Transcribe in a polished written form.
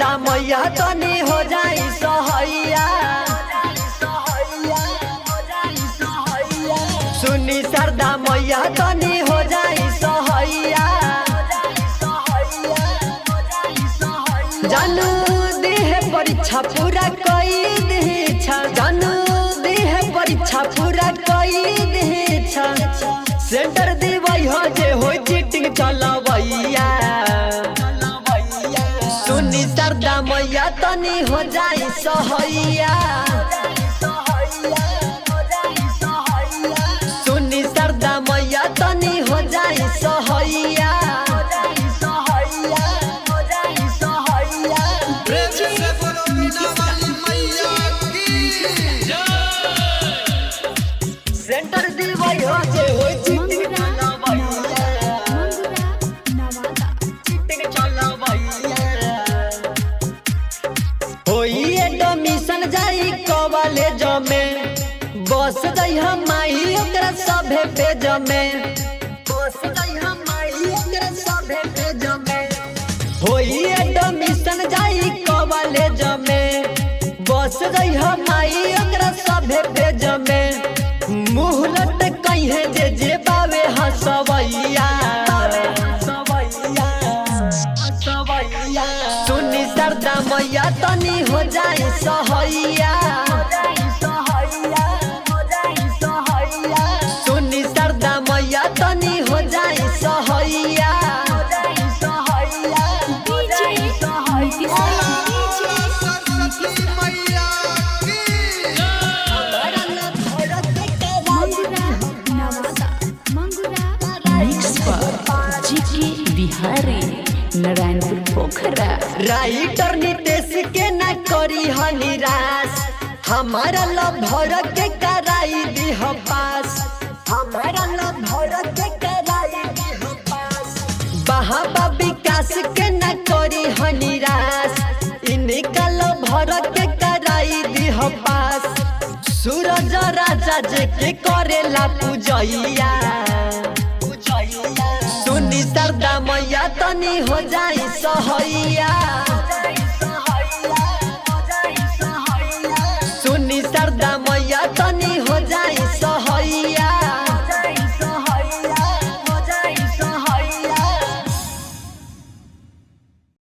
शारदा मैया तनी हो जाई सहैया। सुनी शारदा मैया तनी हो जाई सहैया। जानू देह परीक्षा पूरा कई दीछा, जानू देह परीक्षा पूरा कई दीछा। सेंटर देवई हो जे हो चीटिंग चलवैया। सुनी शारदा मैया तनी हो जाई सहैया। सुनी शारदा मैया तनी हो जाई सहैया। सेंटर देवई हो जे हो चीटिंग एडमिशन जाई कॉलेज में, बस गई हम माई ओकरा सभे पेज में। बस गई हम माई ओकरा सभे पेज में। होई एडमिशन जाई कॉलेज में, बस गई हम माई ओकरा सभे पेज में। मुँह लट कहे जे बावे हसवैया। सुनी शारदा मैया तनी हो जाई सहैया। सुनी शारदा मैया तनी हो जाई सहैया। बिहारी नारायणपुर पोखरा। राइटर नितेश के न करी ह निराश, हमारा लभर के कराई दी हो पास। हमारा लभर के कराई दी हो पास। बहाबा विकास के न करी ह निराश, इनका लभर के कराई दी हो पास। सूरज राजा जे के करेला पूजैया। सुनी शारदा मैया तनी हो जाई सहैया।